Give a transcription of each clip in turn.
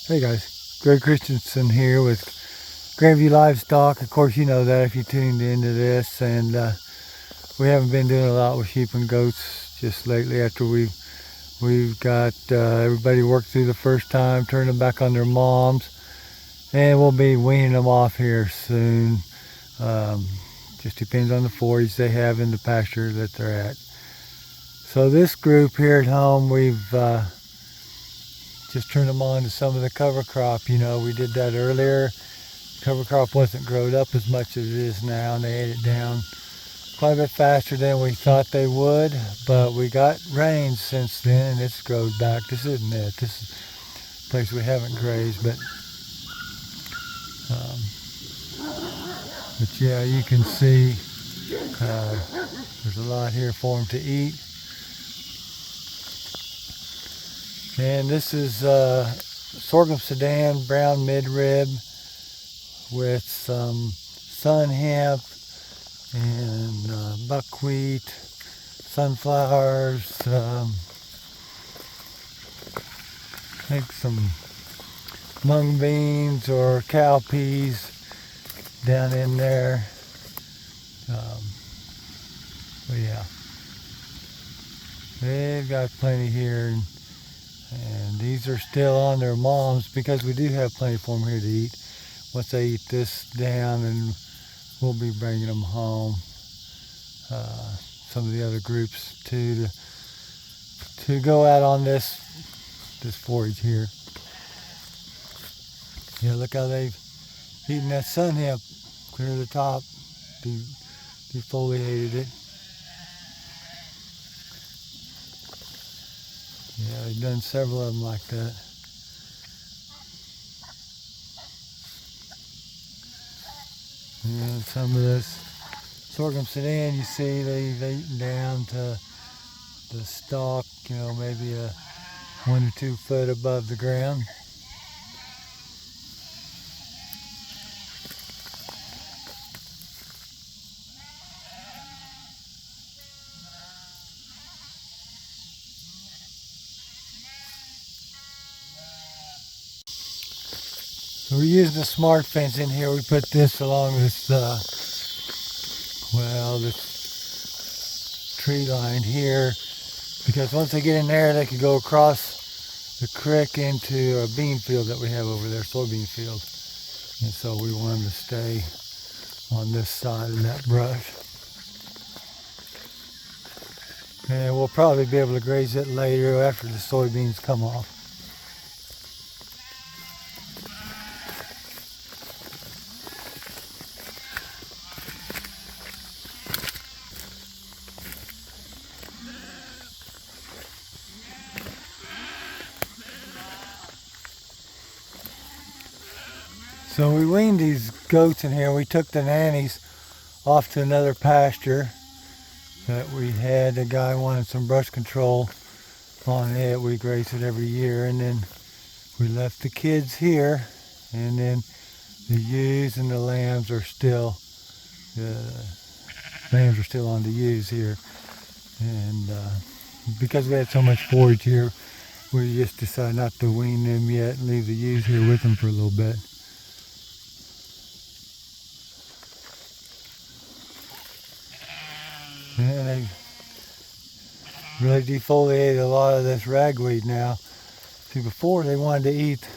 Hey guys, Greg Christensen here with Grandview Livestock. Of course you know that if you tuned into this, and we haven't been doing a lot with sheep and goats just lately after we've got everybody worked through the first time, turned them back on their moms, and we'll be weaning them off here soon. Just depends on the forage they have in the pasture that they're at. So this group here at home, we've just turned them on to some of the cover crop. You know, we did that earlier. Cover crop wasn't growed up as much as it is now, and they ate it down quite a bit faster than we thought they would. But we got rain since then, and it's growed back. This isn't it. This is a place we haven't grazed, but yeah, you can see there's a lot here for them to eat. And this is Sorghum Sudan brown midrib with some sun hemp and buckwheat, sunflowers, I think some mung beans or cowpeas down in there. But yeah, they've got plenty here. And these are still on their moms because we do have plenty for them here to eat. Once they eat this down, and we'll be bringing them home. Some of the other groups too to go out on this forage here. Yeah, look how they've eaten that sun hemp clear to the top, defoliated it. Yeah, they've done several of them like that. And some of this sorghum Sudan, you see they've eaten down to the stalk, you know, maybe 1 or 2 foot above the ground. We're using the smart fence in here. We put this along this, this tree line here, because once they get in there, they can go across the creek into a bean field that we have over there, soybean field. And so we want them to stay on this side of that brush. And we'll probably be able to graze it later after the soybeans come off. So we weaned these goats in here. We took the nannies off to another pasture that we had. The guy wanted some brush control on it. We graze it every year, and then we left the kids here, and then the ewes and the lambs are still on the ewes here. And because we had so much forage here, we just decided not to wean them yet and leave the ewes here with them for a little bit. And they really defoliated a lot of this ragweed now. See, before they wanted to eat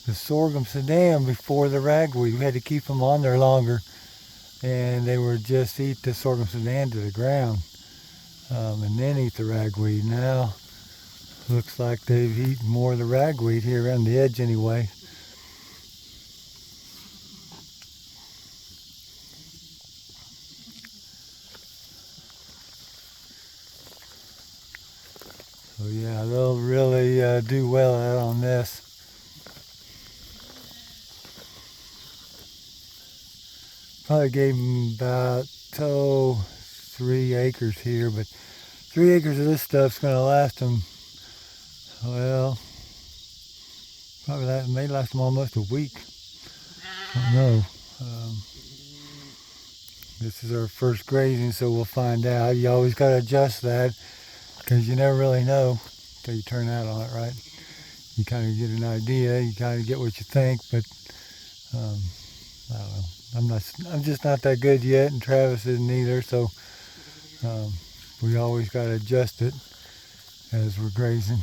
the sorghum Sudan before the ragweed. We had to keep them on there longer, and they would just eat the sorghum Sudan to the ground and then eat the ragweed. Now looks like they've eaten more of the ragweed here around the edge anyway. So yeah, they'll really do well out on this. Probably gave them about 3 acres here, but 3 acres of this stuff's going to last them, well, probably may last them almost a week. I don't know. This is our first grazing, so we'll find out. You always got to adjust that, because you never really know until you turn out on it, right? you kind of get an idea, you kind of get what you think, but I don't know. I'm just not that good yet, and Travis isn't either, so we always got to adjust it as we're grazing.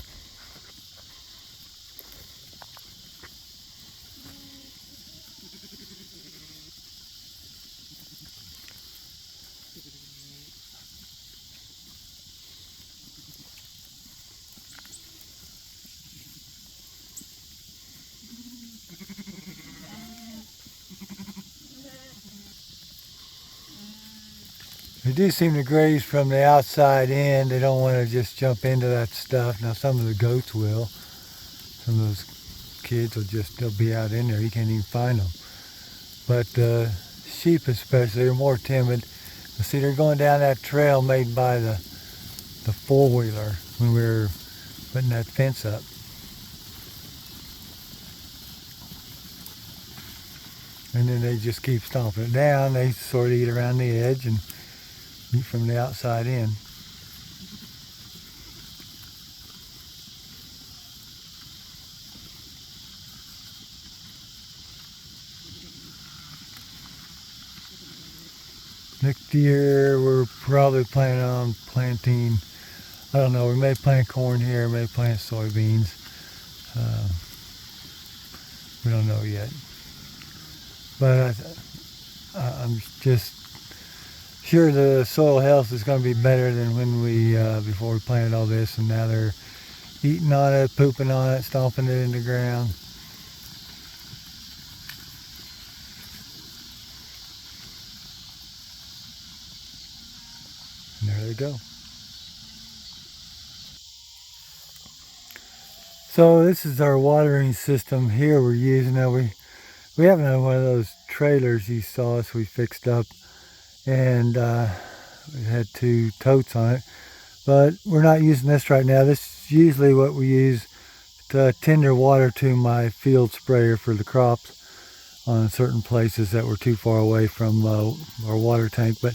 They do seem to graze from the outside in. They don't want to just jump into that stuff. Now some of the goats will. Some of those kids they'll be out in there. You can't even find them. But sheep especially are more timid. See, they're going down that trail made by the four-wheeler when we were putting that fence up. And then they just keep stomping it down. They sort of eat around the edge and eat from the outside in. Next year we're probably planning on planting, I don't know, we may plant corn here, may plant soybeans. We don't know yet. But I'm just sure the soil health is going to be better than when before we planted all this, and now they're eating on it, pooping on it, stomping it in the ground. And there they go. So this is our watering system here we're using. Now we have one of those trailers you saw us we fixed up, and it had 2 totes on it, but we're not using this right now. This is usually what we use to tender water to my field sprayer for the crops on certain places that were too far away from our water tank, but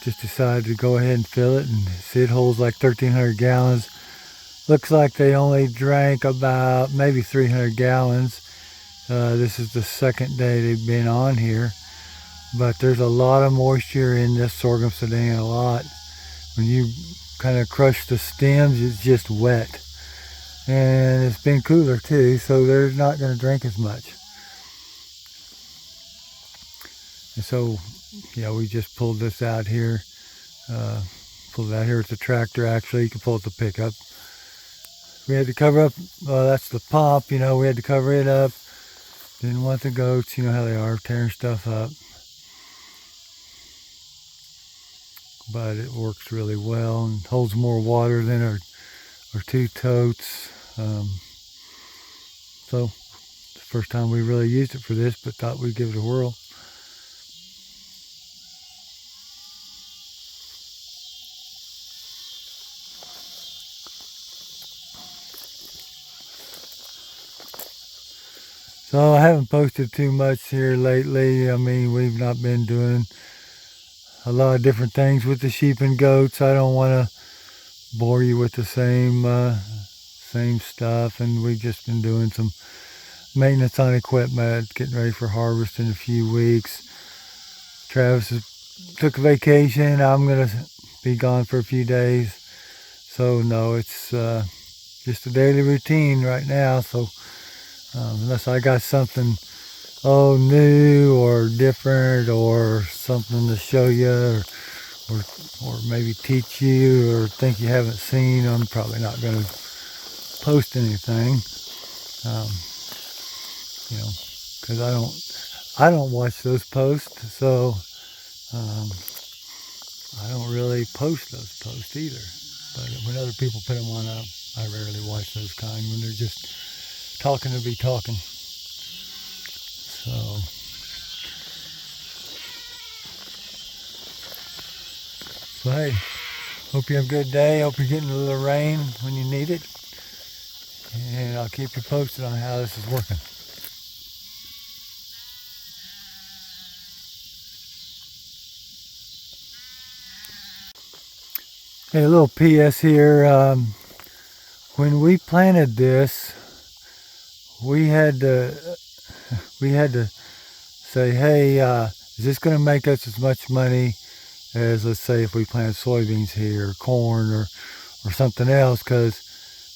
just decided to go ahead and fill it, and see it holds like 1,300 gallons. Looks like they only drank about maybe 300 gallons. This is the second day they've been on here, but there's a lot of moisture in this sorghum Sudan, a lot. When you kind of crush the stems, it's just wet. And it's been cooler too, so they're not going to drink as much. And so, yeah, we just pulled this out here. Pulled it out here with the tractor, actually. You can pull it with the pickup. We had to cover up, that's the pump, we had to cover it up. Didn't want the goats, you know how they are, tearing stuff up. But it works really well and holds more water than our 2 totes. So, it's the first time we really used it for this, but thought we'd give it a whirl. So I haven't posted too much here lately. I mean, we've not been doing a lot of different things with the sheep and goats. I don't want to bore you with the same stuff, and we've just been doing some maintenance on equipment, getting ready for harvest in a few weeks. Travis took a vacation. I'm gonna be gone for a few days, so no, it's just a daily routine right now. So unless I got something new or different or something to show you or maybe teach you or think you haven't seen, I'm probably not going to post anything, because I don't watch those posts, so I don't really post those posts either. But when other people put them on, I rarely watch those kind when they're just talking to be talking. So hey, hope you have a good day. Hope you're getting a little rain when you need it. And I'll keep you posted on how this is working. Hey, a little PS here. when we planted this, we had to say, hey, is this going to make us as much money as, let's say, if we plant soybeans here, or corn, or something else? Because,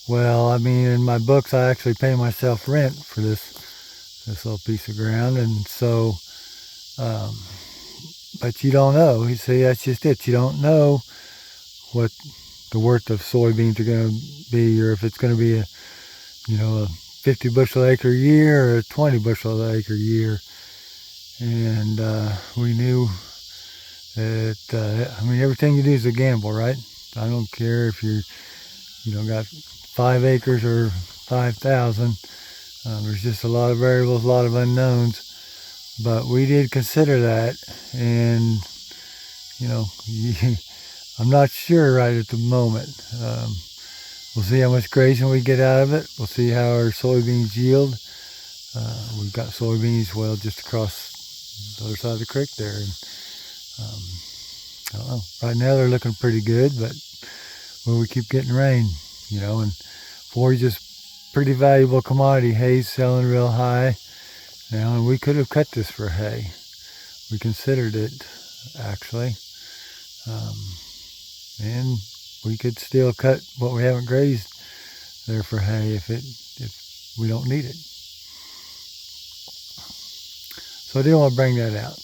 well, I mean, in my books, I actually pay myself rent for this little piece of ground, and so, but you don't know. You see, that's just it. You don't know what the worth of soybeans are going to be, or if it's going to be a 50 bushel acre year or a 20 bushel acre year. And we knew that, I mean, everything you do is a gamble, right? I don't care if you're, got 5 acres or 5,000. There's just a lot of variables, a lot of unknowns. But we did consider that, and, I'm not sure right at the moment. We'll see how much grazing we get out of it. We'll see how our soybeans yield. We've got soybeans, well, just across the other side of the creek there. And, I don't know. Right now they're looking pretty good, but we keep getting rain, and forage is pretty valuable commodity. Hay's selling real high now, and we could have cut this for hay. We considered it, actually. And we could still cut what we haven't grazed there for hay if we don't need it. So I didn't want to bring that out.